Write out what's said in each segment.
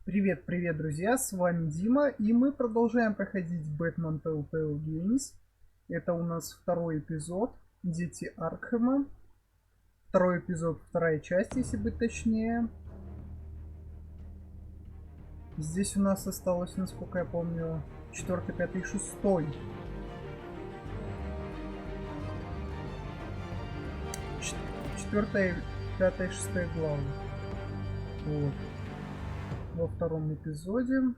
Привет, друзья, с вами Дима, и мы продолжаем проходить Бэтмен Telltale Games. Это у нас второй эпизод, Дети Аркхема. Второй эпизод, вторая часть, если быть точнее. Здесь у нас осталось, насколько я помню, 4, 5 и 6. Четвертая, 5, 6 главы. Вот. Во втором эпизоде.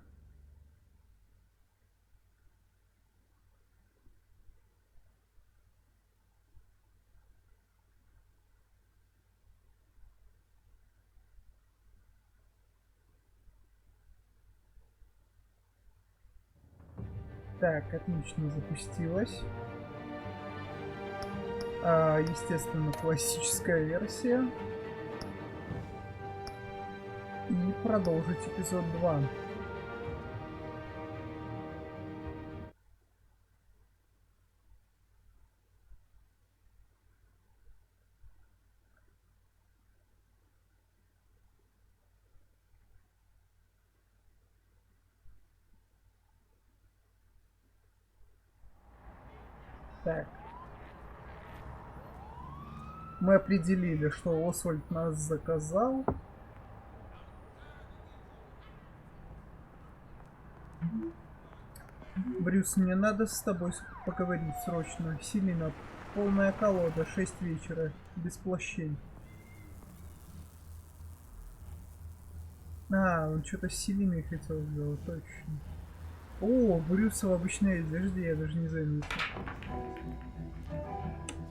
Так, отлично запустилась. Естественно, классическая версия. И продолжить эпизод 2. Так. Мы определили, что Освальд нас заказал. Брюс, мне надо с тобой поговорить срочно. Селина, полная колода, 6 вечера, без плащей. Он что-то с Селиной хотел сделать, точно. О, Брюса в обычной одежде, я даже не заметил.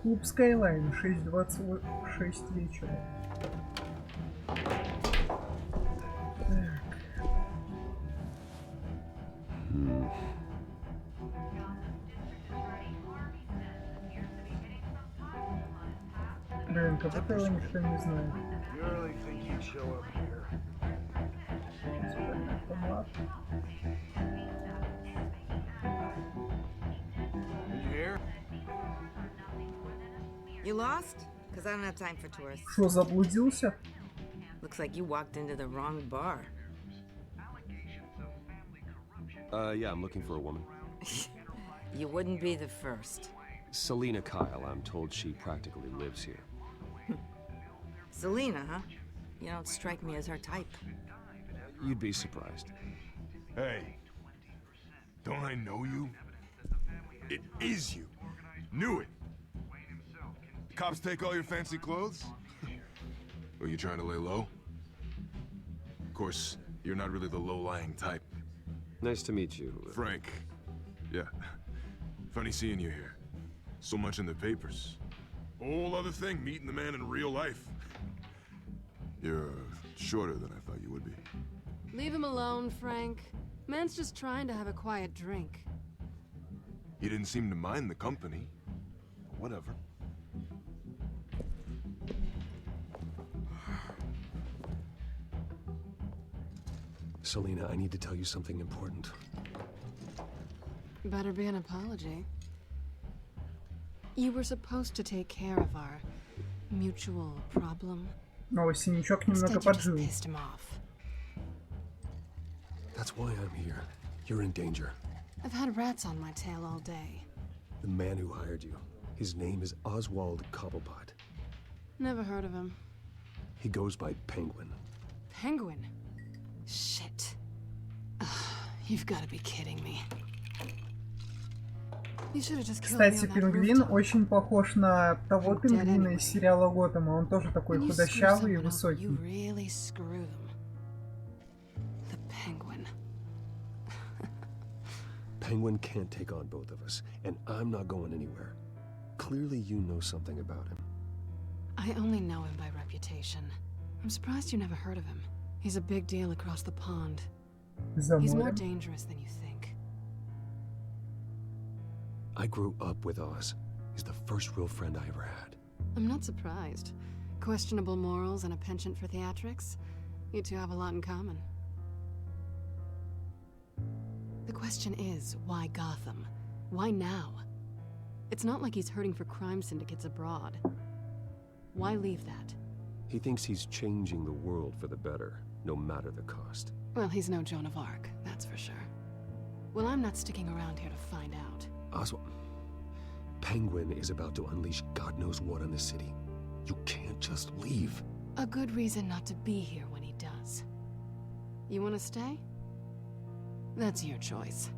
Клуб Скайлайн, 6:26 вечера. Так. Блин, как будто его никто не знает. Автомат. You lost? Because I don't have time for tourists. Что, заблудился? Looks like you walked into the wrong bar. Yeah, I'm looking for a woman. You wouldn't be the first. Selena Kyle, I'm told she practically lives here. Selena, huh? You don't strike me as her type. You'd be surprised. Hey, don't I know you? It is you. Knew it. The cops take all your fancy clothes? Are you trying to lay low? Of course, you're not really the low-lying type. Nice to meet you. Frank. Yeah. Funny seeing you here. So much in the papers. Whole other thing, meeting the man in real life. You're shorter than I thought you would be. Leave him alone, Frank. Man's just trying to have a quiet drink. He didn't seem to mind the company. Whatever. Selena, I need to tell you something important. Better be an apology. You were supposed to take care of our mutual problem. Но синячок немного Instead, you just поджил. pissed him off. That's why I'm here. You're in danger. I've had rats on my tail all day. The man who hired you, his name is Oswald Cobblepot. Never heard of him. He goes by Penguin. Penguin? Shit. Ugh, you've got to be kidding me. You should have just killed me Кстати, on that Пингвин rooftop. очень похож на того I'm dead пингвина anyway. из сериала Готэма. Он тоже такой When you screw худощавый и someone over, высокий. you really screw them. The Penguin. Penguin can't take on both of us, and I'm not going anywhere. Clearly you know something about him. I only know him by reputation. I'm surprised you never heard of him. He's a big deal across the pond. За He's more морем. dangerous than you think. I grew up with Oz. He's the first real friend I ever had. I'm not surprised. Questionable morals and a penchant for theatrics. You two have a lot in common. The question is, why Gotham? Why now? It's not like he's hurting for crime syndicates abroad. Why leave that? He thinks he's changing the world for the better, no matter the cost. Well, he's no Joan of Arc, that's for sure. Well, I'm not sticking around here to find out. Oswald, Penguin is about to unleash God knows what on the city. You can't just leave. A good reason not to be here when he does. You want to stay? That's your choice.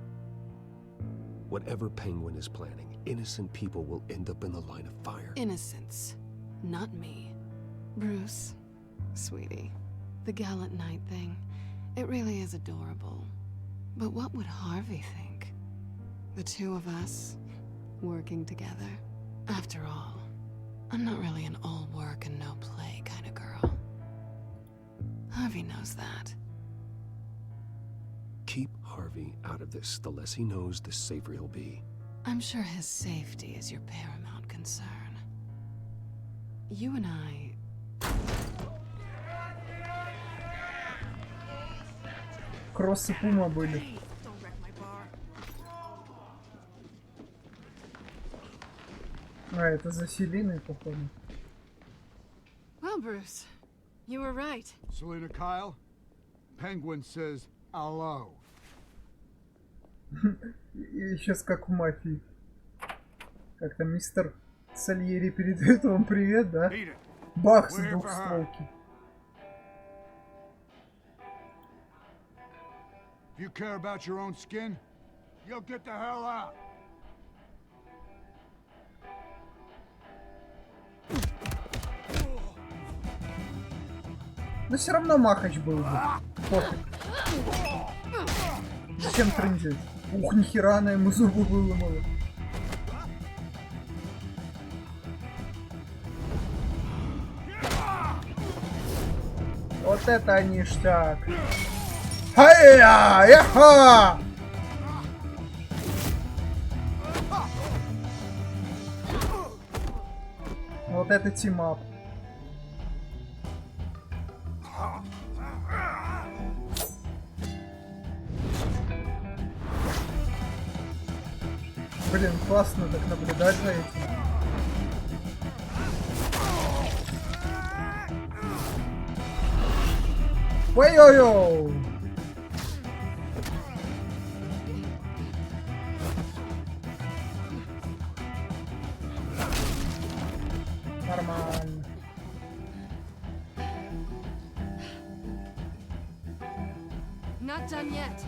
Whatever Penguin is planning, innocent people will end up in the line of fire. Innocence, not me. Bruce, sweetie, the gallant knight thing, it really is adorable. But what would Harvey think? The two of us, working together. After all, I'm not really an all work and no play kind of girl. Harvey knows that. Keep Harvey out of this. The less he knows, the safer he'll be. I'm sure his safety is your paramount concern. You and I... Кросс и Пума были. Don't wreck my bar. А, это за Селиной, походу. Well, Bruce, you were right. Selena Kyle, Penguin says hello. И сейчас как в мафии. Как там мистер Сальери передает вам привет, да? Бах, с двухстволки. If you care about your own skin, you'll get the hell out. Но все равно Махач был бы. Пофиг. Зачем трындеть? Ух, нихера она ему зубы выломала. Вот это ништяк. Хай-я! Яха! Вот это тимап. Блин, классно так наблюдать за этим. Ой-ой-ой! Нормально. Not done yet.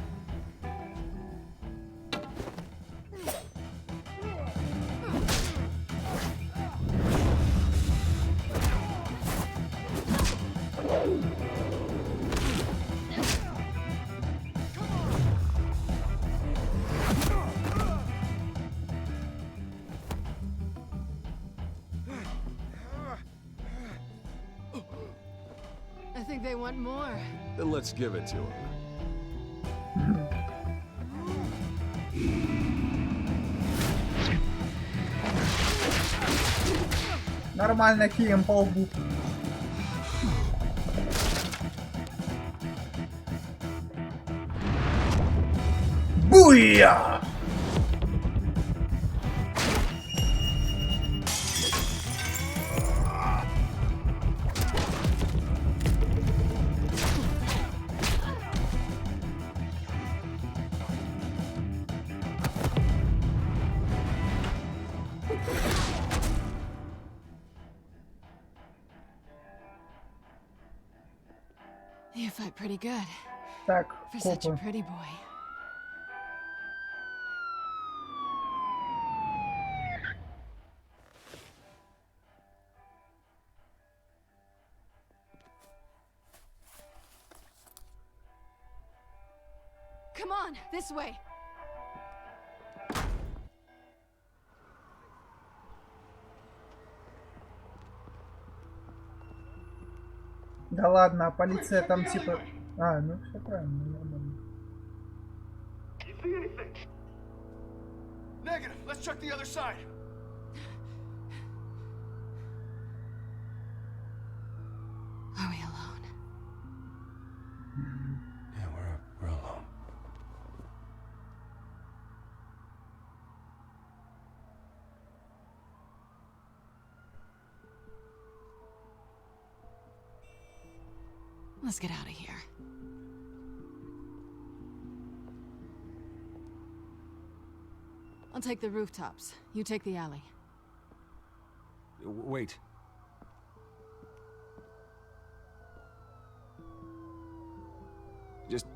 I think they want more. Then let's give it to him. Нормально кием по лбу. Буя! You fight pretty good. Так, For such a копы. pretty boy. Come on, this way. Да ладно, а полиция там типа... А, ну все правильно, нормально. Negative. Let's check the other side. Are we alone? Yeah, we're alone. Let's get out of here. I'll take the rooftops. You take the alley. Wait. Just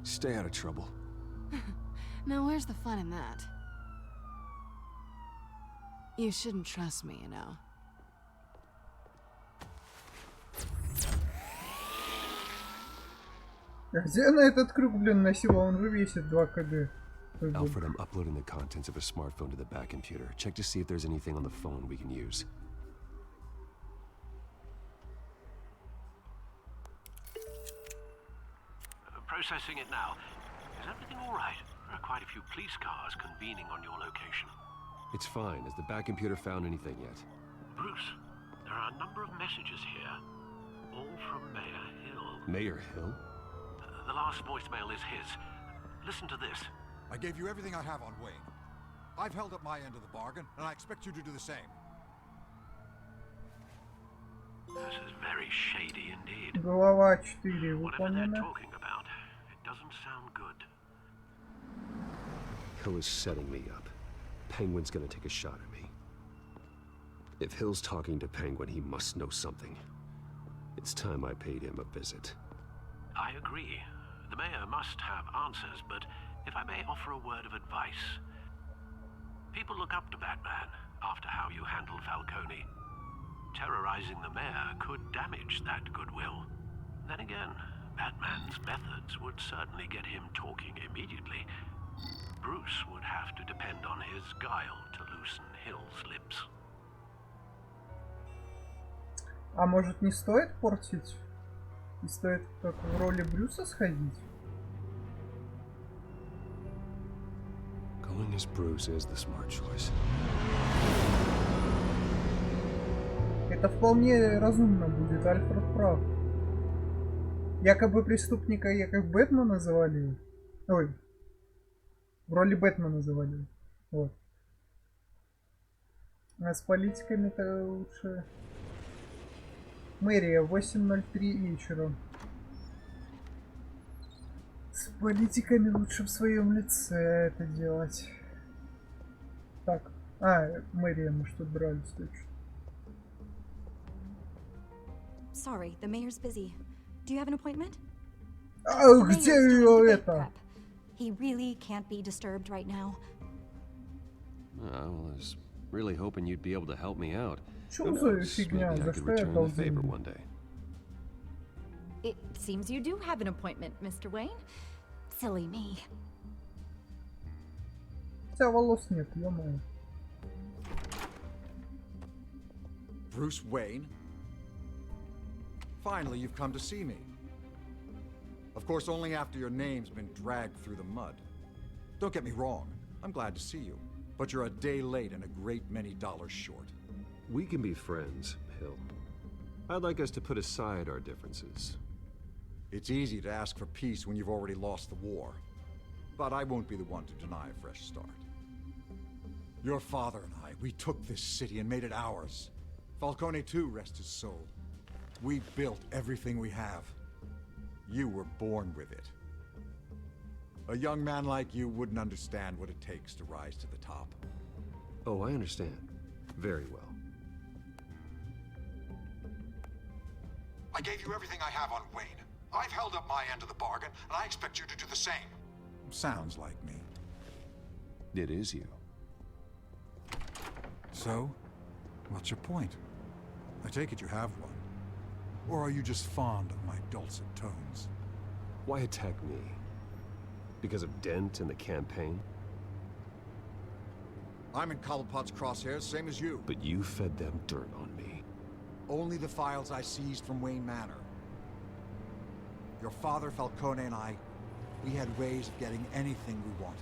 stay out of trouble. Now where's the fun in that? You shouldn't trust me, you know. Где она этот крюк, блин, носила? Он же весит 2 кг. Альфред, I'm uploading the contents of a smartphone to the back computer. Check to see if there's anything on the phone we can use. Processing it now. Is everything all right? There are quite a few police cars convening on your location. It's fine. Has the back computer found anything yet? Bruce, there are a number of messages here, all from Mayor Hill. Mayor Hill? The last voicemail is his. Listen to this. I gave you everything I have on Wayne. I've held up my end of the bargain, and I expect you to do the same. This is very shady indeed. Глава 4 Whatever they're выполнена. talking about, it doesn't sound good. Hill is setting me up. Penguin's gonna take a shot at me. If Hill's talking to Penguin, he must know something. It's time I paid him a visit. I agree. The mayor must have answers, but if I may offer a word of advice. People look up to Batman after how you handled Falcone. Terrorizing the mayor could damage that goodwill. Then again, Batman's methods would certainly get him talking immediately. Bruce would have to depend on his guile to loosen Hill's lips. А может, не стоит портить? Не стоит как в роли Брюса сходить? Going as Bruce is the smart choice. Это вполне разумно будет, Альфред прав. Якобы преступника я как Бэтмена завалил. Ой. В роли Бэтмена завалил. Вот. А с политиками-то лучше... Мэрия, 8:03 вечера. С политиками лучше в своем лице это делать. Так. Мэрия, мы что брались точно. Sorry, the mayor's busy. Do you have an appointment? Где ее это? He really can't be disturbed right now. Well, I was really hoping you'd be able to help me out. Что за фигня? Maybe I За could что я return the favor должен? one day. It seems you do have an appointment, Mr. Wayne. Silly me. У тебя волос нет, ё-моё. Bruce Wayne? Finally, you've come to see me. Of course, only after your name's been dragged through the mud. Don't get me wrong, I'm glad to see you. But you're a day late and a great many dollars short. We can be friends, Hill. I'd like us to put aside our differences. It's easy to ask for peace when you've already lost the war. But I won't be the one to deny a fresh start. Your father and I, we took this city and made it ours. Falcone too, rest his soul. We built everything we have. You were born with it. A young man like you wouldn't understand what it takes to rise to the top. Oh, I understand. Very well. I gave you everything I have on Wayne. I've held up my end of the bargain, and I expect you to do the same. Sounds like me. It is you. So, what's your point? I take it you have one. Or are you just fond of my dulcet tones? Why attack me? Because of Dent and the campaign? I'm in Cobblepot's crosshairs, same as you. But you fed them dirt on me. Only the files I seized from Wayne Manor. Your father, Falcone, and I, we had ways of getting anything we wanted.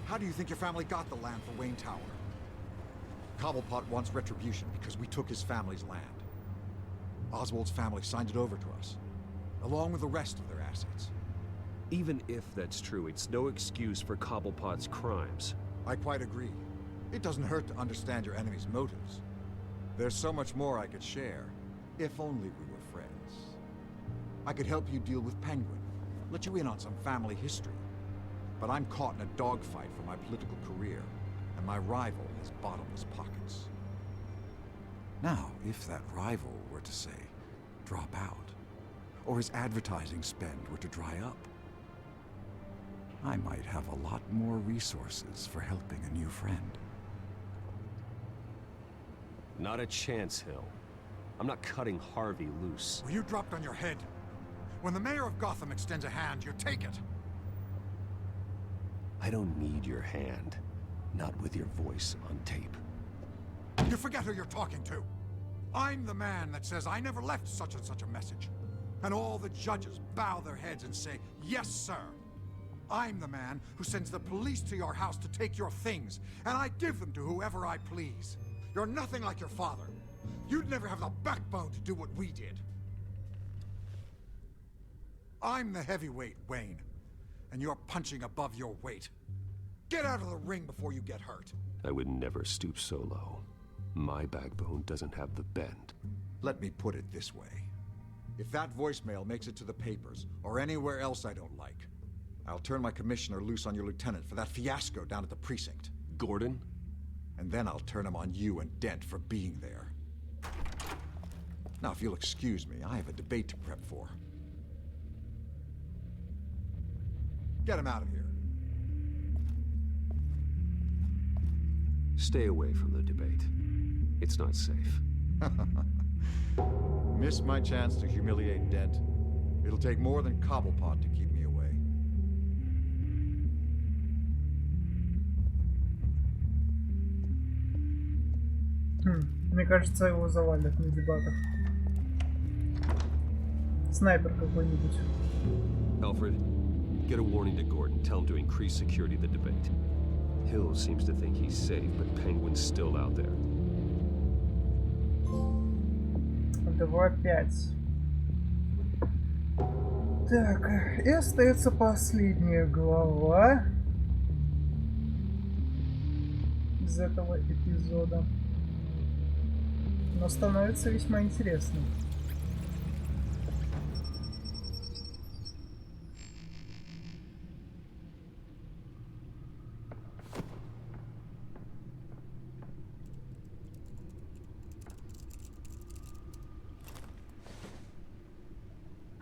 How do you think your family got the land for Wayne Tower? Cobblepot wants retribution because we took his family's land. Oswald's family signed it over to us, along with the rest of their assets. Even if that's true, it's no excuse for Cobblepot's crimes. I quite agree. It doesn't hurt to understand your enemy's motives. There's so much more I could share, if only we were friends. I could help you deal with Penguin, let you in on some family history. But I'm caught in a dogfight for my political career, and my rival has bottomless pockets. Now, if that rival were to say, drop out, or his advertising spend were to dry up, I might have a lot more resources for helping a new friend. Not a chance, Hill. I'm not cutting Harvey loose. Well, you dropped on your head. When the mayor of Gotham extends a hand, you take it. I don't need your hand. Not with your voice on tape. You forget who you're talking to. I'm the man that says I never left such and such a message. And all the judges bow their heads and say, yes, sir. I'm the man who sends the police to your house to take your things, and I give them to whoever I please. You're nothing like your father. You'd never have the backbone to do what we did. I'm the heavyweight, Wayne, and you're punching above your weight. Get out of the ring before you get hurt. I would never stoop so low. My backbone doesn't have the bend. Let me put it this way. If that voicemail makes it to the papers, or anywhere else I don't like, I'll turn my commissioner loose on your lieutenant for that fiasco down at the precinct. Gordon? And then I'll turn him on you and Dent for being there. Now, if you'll excuse me, I have a debate to prep for. Get him out of here. Stay away from the debate. It's not safe. Miss my chance to humiliate Dent. It'll take more than Cobblepot to keep me away. Мне кажется, его завалят на дебатах. Снайпер какой-нибудь. Альфред, get a warning to Gordon. Tell him to increase security of the debate. Hill seems to think he's safe, but Penguin's still out there. 2-5. Так, и остается последняя глава из этого эпизода. Но становится весьма интересным.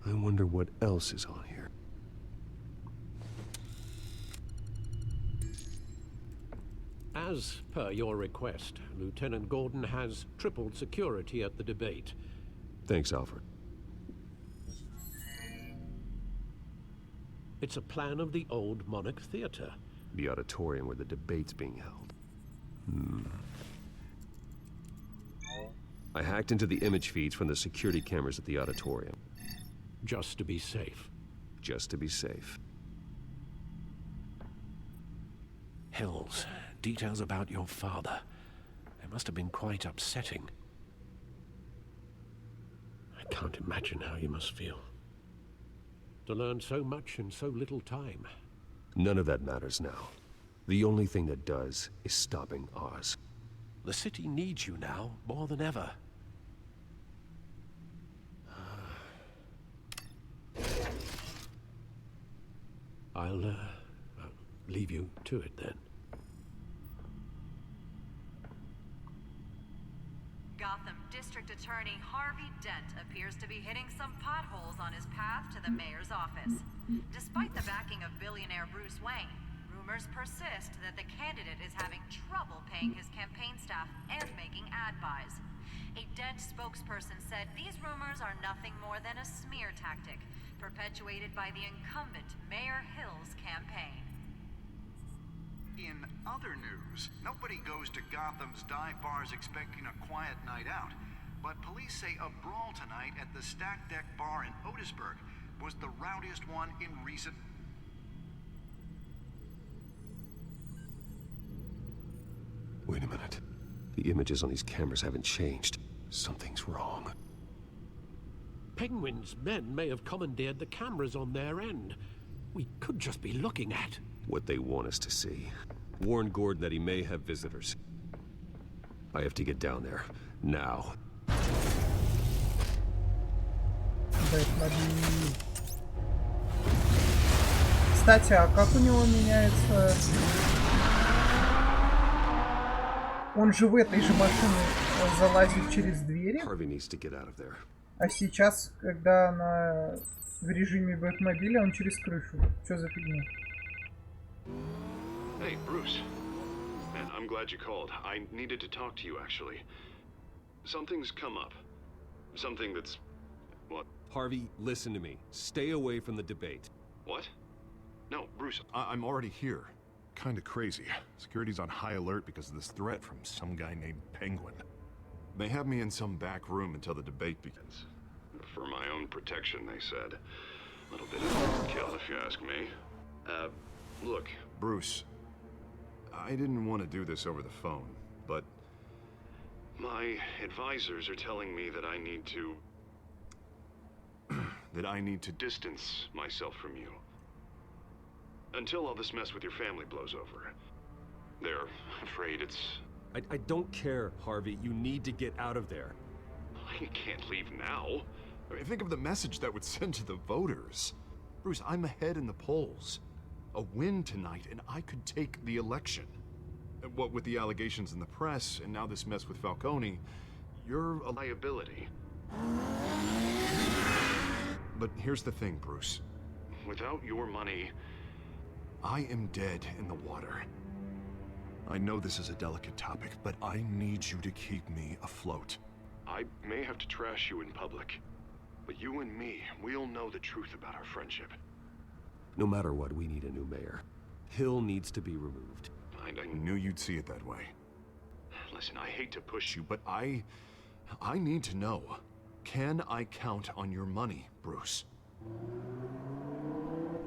I wonder what else is on here. As per your request, Lieutenant Gordon has tripled security at the debate. Thanks, Alfred. It's a plan of the old Monarch Theatre. The auditorium where the debate's being held. I hacked into the image feeds from the security cameras at the auditorium. Just to be safe. Just to be safe. Hills, details about your father. They must have been quite upsetting. I can't imagine how you must feel. To learn so much in so little time. None of that matters now. The only thing that does is stopping Oz. The city needs you now more than ever. I'll leave you to it then. Gotham District Attorney Harvey Dent appears to be hitting some potholes on his path to the mayor's office. Despite the backing of billionaire Bruce Wayne, rumors persist that the candidate is having trouble paying his campaign staff and making ad buys. A Dent spokesperson said these rumors are nothing more than a smear tactic, perpetuated by the incumbent Mayor Hill's campaign. In other news, nobody goes to Gotham's dive bars expecting a quiet night out, but police say a brawl tonight at the Stack Deck Bar in Otisburg was the rowdiest one in recent... Wait a minute. The images on these cameras haven't changed. Something's wrong. Penguin's men may have commandeered the cameras on their end. We could just be looking at... what they want us to see. Warn Gordon that he may have visitors. I have to get down there. Now. Бэтмобиль. Кстати, а как у него меняется... Он же в этой же машине залазит через двери. А сейчас, когда она в режиме Бэтмобиля, он через крышу. Что за фигня? Hey, Bruce. Man, I'm glad you called. I needed to talk to you, actually. Something's come up. Something that's... What? Harvey, listen to me. Stay away from the debate. What? No, Bruce, I'm already here. Kinda crazy. Security's on high alert because of this threat from some guy named Penguin. They have me in some back room until the debate begins. For my own protection, they said. A little bit of overkill, if you ask me. Look. Bruce, I didn't want to do this over the phone, but... My advisors are telling me that I need to... that I need to distance myself from you. Until all this mess with your family blows over. They're afraid it's... I don't care, Harvey. You need to get out of there. I can't leave now. I mean, think of the message that would send to the voters. Bruce, I'm ahead in the polls. A win tonight, and I could take the election. What with the allegations in the press, and now this mess with Falcone, you're a liability. But here's the thing, Bruce. Without your money... I am dead in the water. I know this is a delicate topic, but I need you to keep me afloat. I may have to trash you in public, but you and me, we'll know the truth about our friendship. No matter what, we need a new mayor. Hill needs to be removed. I knew you'd see it that way. Listen, I hate to push you, But I need to know. Can I count on your money, Bruce?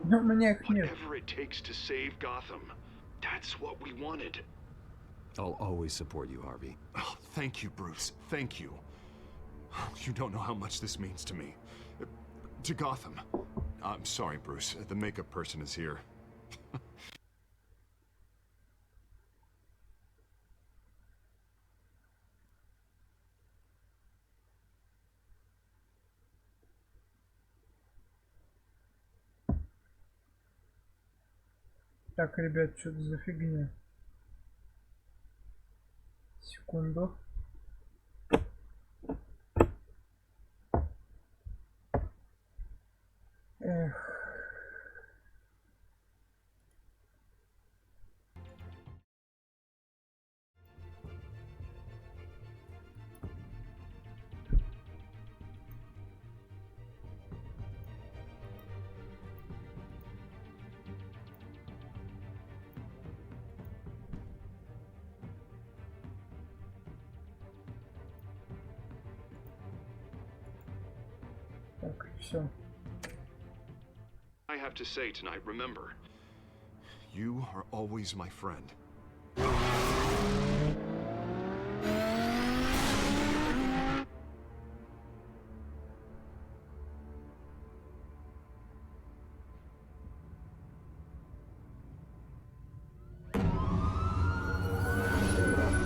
Whatever it takes to save Gotham. That's what we wanted. I'll always support you, Harvey. Oh, thank you, Bruce. Thank you. You don't know how much this means to me. To Gotham. I'm sorry, Bruce. The makeup person is here. Так, ребят, что-то за фигня. Секунду. Эх. Так, все. I have to say tonight, remember. You are always my friend.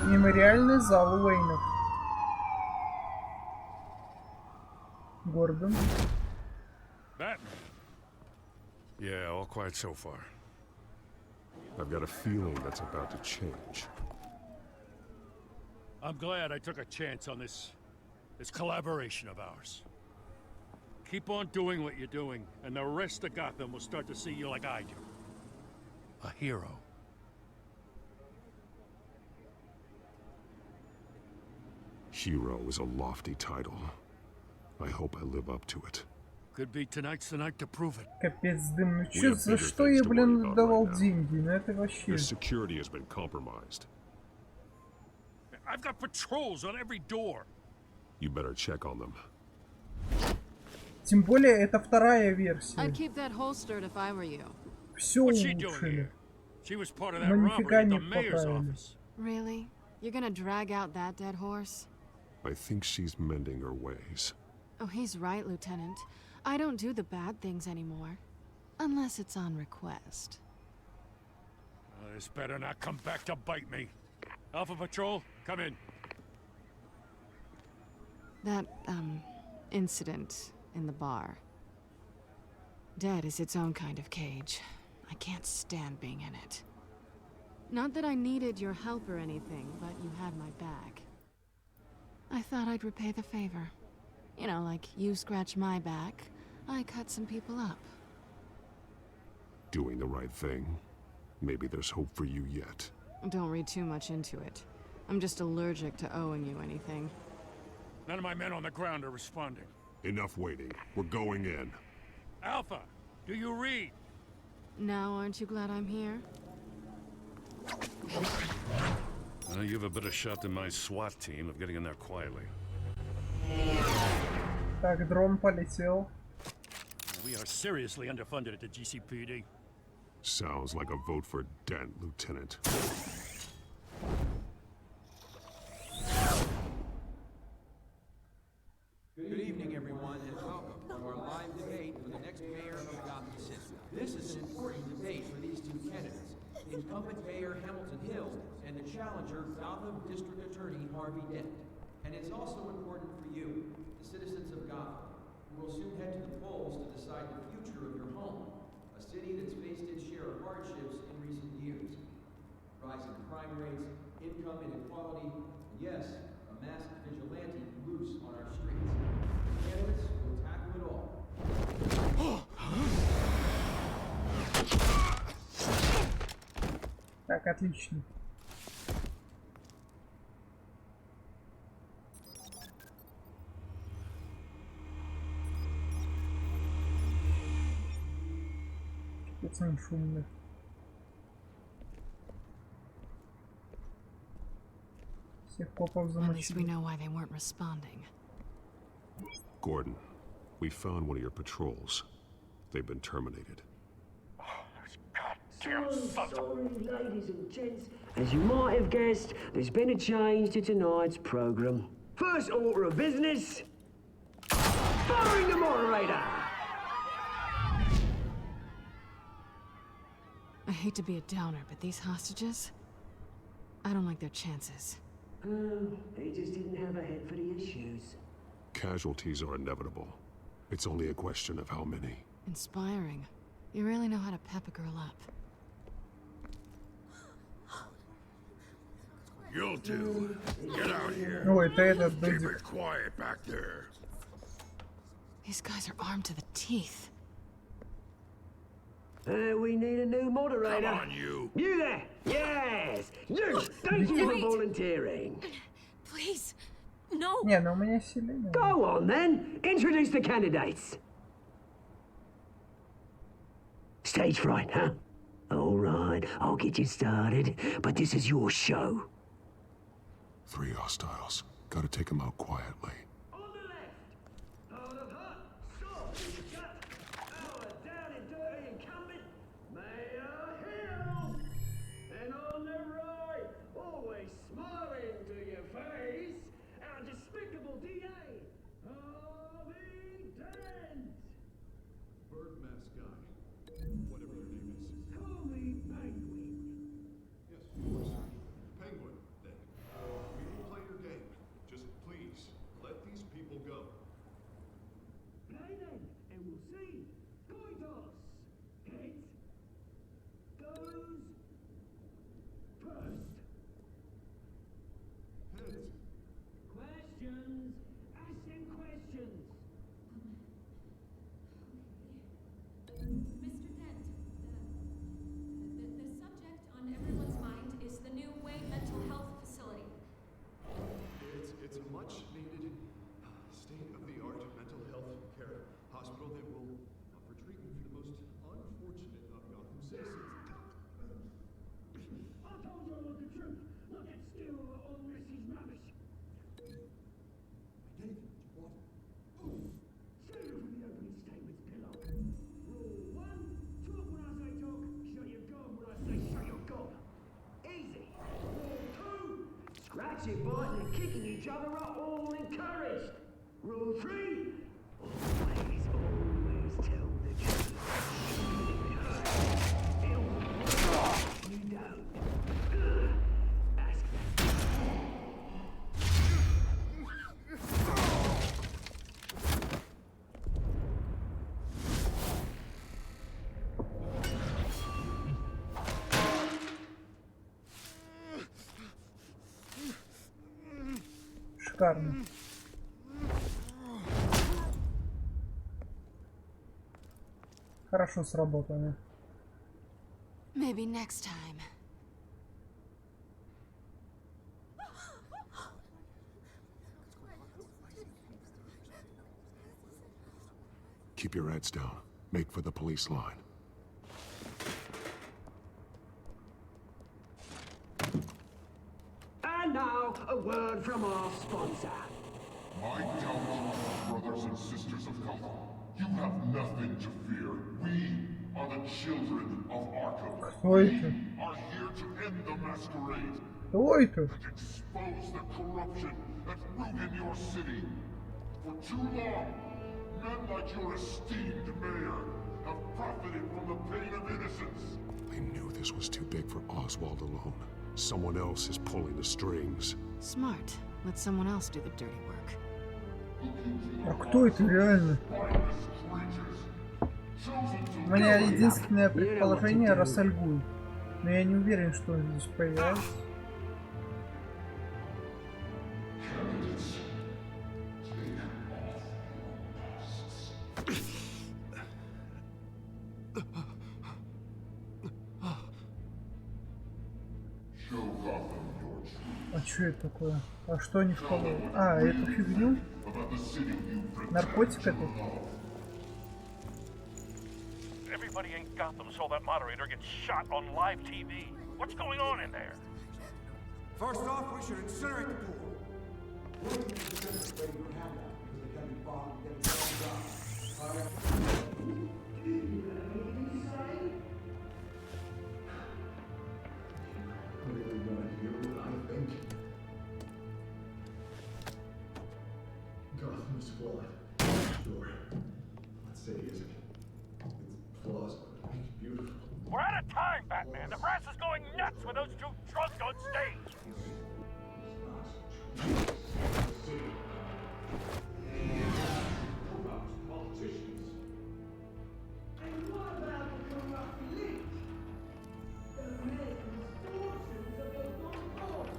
Мемориальный зал Уэйнов. Гордон. Batman. Yeah, all quiet so far. I've got a feeling that's about to change. I'm glad I took a chance on this collaboration of ours. Keep on doing what you're doing, and the rest of Gotham will start to see you like I do. A hero. Hero is a lofty title. I hope I live up to it. Could be tonight's the night to prove it. Капец, Дым, ну чё, за что я, блин, давал деньги? Ну это вообще... Your security has been compromised. I've got patrols on every door. You better check on them. Тем более, это вторая версия. I'd keep that holstered if I were you. Все улучшили. Но нифига не поправили. Really? You're gonna drag out that dead horse? I think she's mending her ways. Oh, he's right, Lieutenant. I don't do the bad things anymore. Unless it's on request. This better not come back to bite me. Alpha Patrol, come in. That, incident in the bar. Dead is its own kind of cage. I can't stand being in it. Not that I needed your help or anything, but you had my back. I thought I'd repay the favor. You know, like you scratch my back, I cut some people up. Doing the right thing. Maybe there's hope for you yet. Don't read too much into it. I'm just allergic to owing you anything. None of my men on the ground are responding. Enough waiting. We're going in. Alpha, do you read? Now, aren't you glad I'm here? You have a better shot than my SWAT team of getting in there quietly. Так, дрон полетел. We are seriously underfunded at the GCPD. Sounds like a vote for Dent, Lieutenant. Good evening, everyone, and welcome to our live debate for the next mayor of Gotham City. This is an important debate for these two candidates, incumbent Mayor Hamilton Hill and the challenger Gotham District Attorney Harvey Dent. And it's also important for you, the citizens of Gotham, who will soon head to the polls to decide the future of your home, a city that's faced its share of hardships in recent years. Rising crime rates, income inequality, and yes, a masked vigilante loose on our streets. The candidates will tackle it all. Так, отлично. Пацан шумный. Всех копов At least we замочили. know why they weren't responding. Gordon, we found one of your patrols. They've been terminated. Sorry, ladies and gents. As you might have guessed, there's been a change to tonight's program. First order of business, firing the moderator. I hate to be a downer, but these hostages, I don't like their chances. They just didn't have a head for the issues. Casualties are inevitable. It's only a question of how many. Inspiring. You really know how to pep a girl up. You'll do. Get out here. Oh, это этот Keep додик. it quiet back there. These guys are armed to the teeth. We need a new moderator. Come on, you. You there? Yes. You. Thank you for volunteering. Please, no. Не, ну у меня сильнее. Go on then. Introduce the candidates. Stage fright, huh? All right, I'll get you started, but this is your show. 3 hostiles. Gotta take them out quietly. On the left, out of hut, sword in the gut, our down and dirty incumbent, Mayor Hill. And on the right, always smiling to your face, our despicable DA, Harvey Dent. Bird mask guy. Whatever your name is. Call me Penguin. Yes, of course. Penguin, then. We will play your game. Just please, let these people go. Play then, and we'll see. Coin toss. Heads goes first. Heads. Questions. Ask them questions. Mr. Dent, the subject on everyone's mind is the new Wayne Mental Health Facility. It's a much-needed, state-of-the-art mental health care hospital that will offer treatment for the most unfortunate of Gotham citizens. I told you all the truth. Look at still all this is rubbish. David, what? Stay over the opening statements, pillow. Rule 1, talk when I say talk, shut your gob when I say shut your gob. Easy. Rule 2, scratching, biting and kicking each other are all encouraged. Rule 3, always tell the truth. It'll work. You don't. Ask them. Шикарно. Хорошо сработано. Maybe next time. Keep your heads down. Make for the police line. And now, a word from our sponsor. My gallant brothers and sisters of Gotham, you have nothing to fear. We are the children of Arkham. Ой, We are here to end the masquerade. ой, And expose the corruption that ruined your city. For too long, men like your esteemed mayor have profited from the pain of innocence. I knew this was too big for Oswald alone. Someone else is pulling the strings. Smart. Let someone else do the dirty work. А кто это реально? У меня единственное предположение — Рассальгуй. Но я не уверен, что он здесь появится. А что это такое? А что они вкололи? А, эту фигню? Наркотик этот? Everybody in Gotham saw that moderator get shot on live TV. What's going on in there? First off, we should incinerate the pool. Gotham is flawed. Sure. Let's say it isn't. It's flaws, but it's beautiful. We're out of time, Batman. The press is going nuts with those two drunks on stage. Corrupt politicians. And what about the corrupt elite? The American fortunes of the non-force.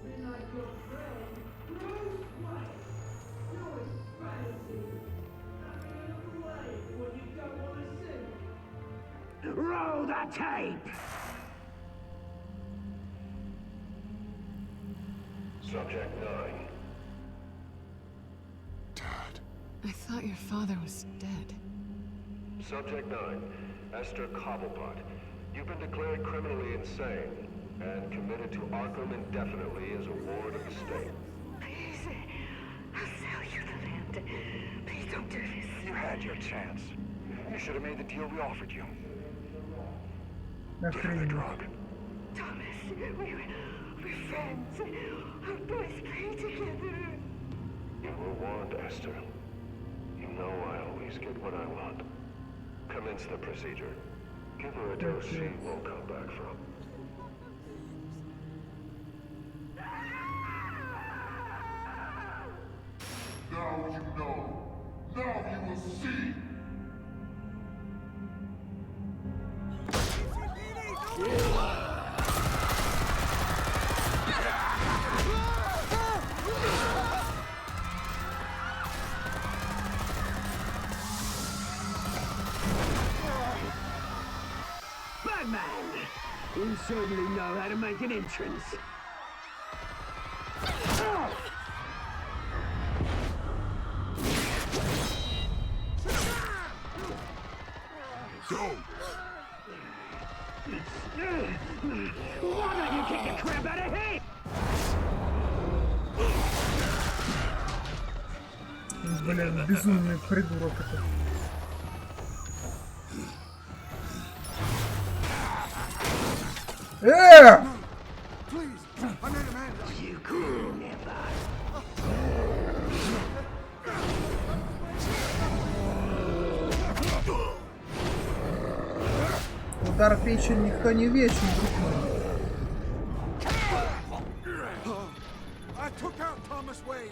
Then like your friend, Bruce Wayne. You're expensive. Nothing in the way when you don't want to see. Roll the tape! Subject 9. I thought your father was dead. Subject 9. Esther Cobblepot. You've been declared criminally insane and committed to Arkham indefinitely as a ward of the state. Please, I'll sell you the land. Please don't do this. You had your chance. You should have made the deal we offered you. Thomas, we're friends. Our boys play together. You were warned, Esther. You know I always get what I want. Commence the procedure. Give her a dose she won't come back from. Now you know. Now you will see. Batman! You certainly know how to make an entrance. Go! Why don't you kick the crap out of him? Блин, безумный придурок это. Please, I made a man. You could never. Удар печень никто не вечен, друг мой. I took out Thomas Wayne.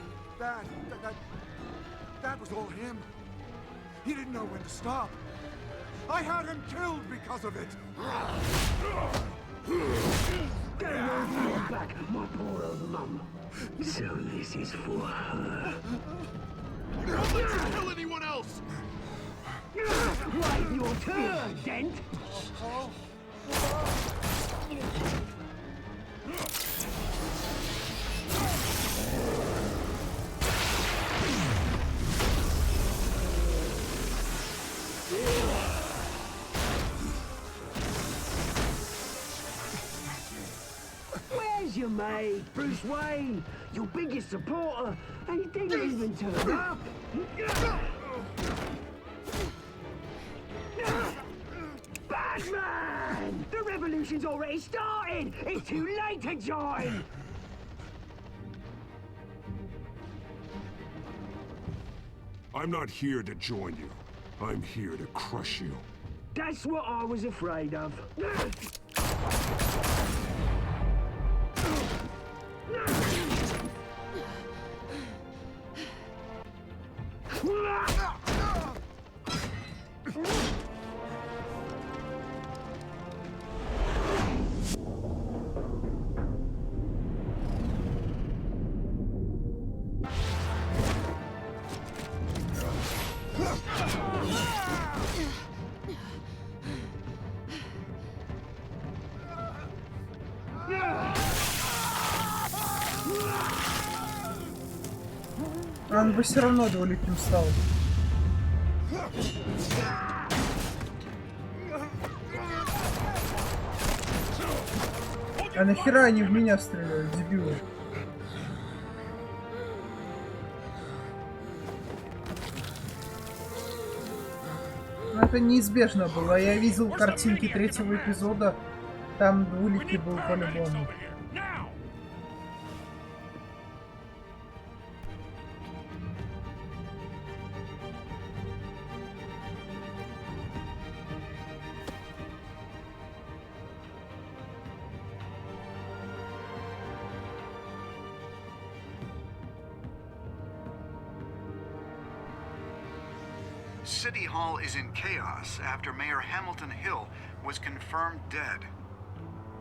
That was all him. He didn't know when to stop. I had him killed because of it. Get away from your back, my poor old mum. So this is for her. Don't let you kill anyone else! Wait your turn, Dent! Where's your mate, Bruce Wayne? Your biggest supporter, and he didn't even turn up. Batman! The revolution's already started! It's too late to join! I'm not here to join you. I'm here to crush you. That's what I was afraid of. Он бы все равно двуликим стал. А нахера они в меня стреляют, дебилы? Ну, это неизбежно было. Я видел картинки третьего эпизода. Там двуликий был по-любому. City Hall is in chaos after Mayor Hamilton Hill was confirmed dead.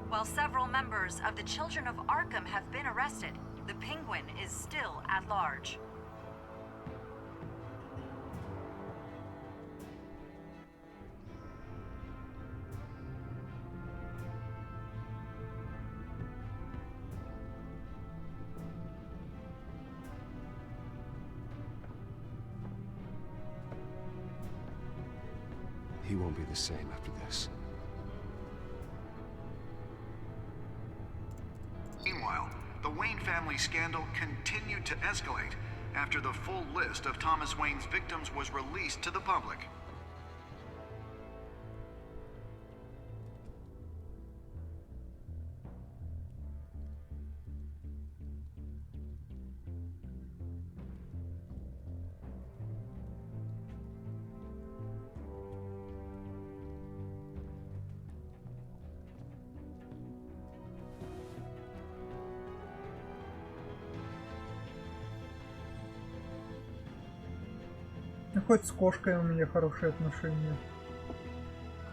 While several members of the Children of Arkham have been arrested, the Penguin is still at large. He won't be the same after this. Meanwhile, the Wayne family scandal continued to escalate after the full list of Thomas Wayne's victims was released to the public. Ну, хоть с кошкой у меня хорошие отношения.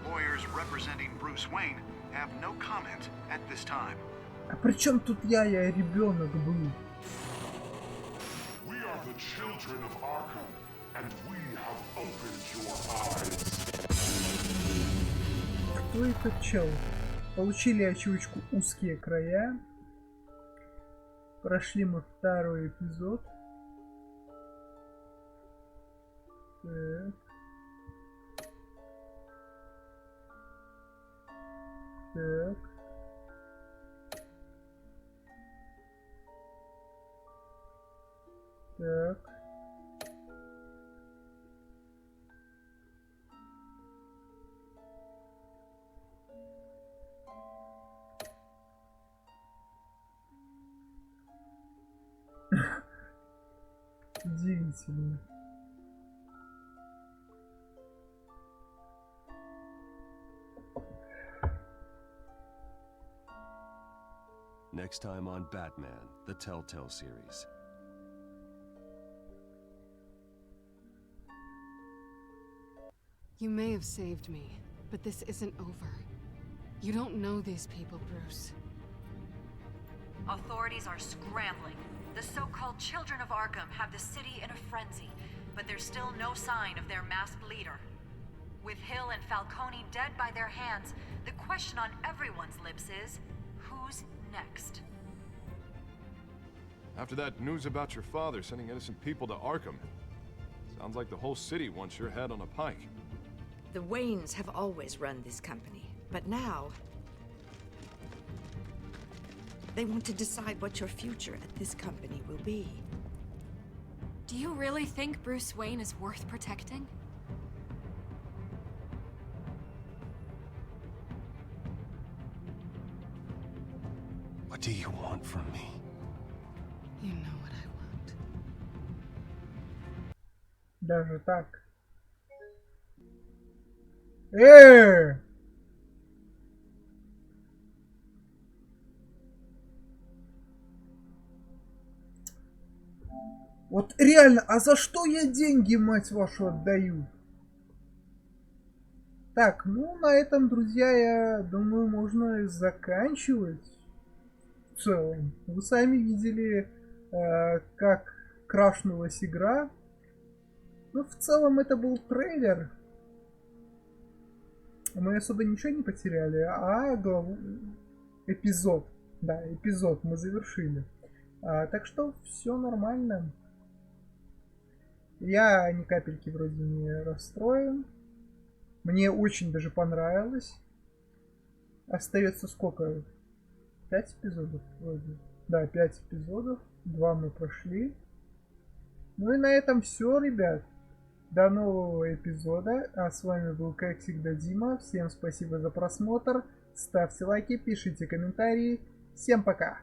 Lawyers representing Bruce Wayne have no comment at this time. А при чем тут я ребенок был? We are the children of Arkham, and we have opened your eyes. Кто этот чел? Получили очевидку узкие края. Прошли мы второй эпизод. Так. Так. Так. Удивительно. Next time on Batman, the Telltale series. You may have saved me, but this isn't over. You don't know these people, Bruce. Authorities are scrambling. The so-called children of Arkham have the city in a frenzy, but there's still no sign of their masked leader. With Hill and Falcone dead by their hands, the question on everyone's lips is, who's next? After that news about your father sending innocent people to Arkham, sounds like the whole city wants your head on a pike. The Waynes have always run this company, but now they want to decide what your future at this company will be. Do you really think Bruce Wayne is worth protecting? What do you want from me? You know what I want. Даже так. Вот реально, а за что я деньги, мать вашу, отдаю? Так, ну на этом, друзья, я думаю, можно заканчивать. В целом. Вы сами видели, как крашнулась игра. Ну, в целом, это был трейлер. Мы особо ничего не потеряли, а главу... Эпизод. Да, эпизод мы завершили. Так что все нормально. Я ни капельки вроде не расстроен. Мне очень даже понравилось. Остается сколько? 5 эпизодов вроде. Да, 5 эпизодов. 2 мы прошли. Ну и на этом все, ребят. До нового эпизода. А с вами был, как всегда, Дима. Всем спасибо за просмотр. Ставьте лайки, пишите комментарии. Всем пока.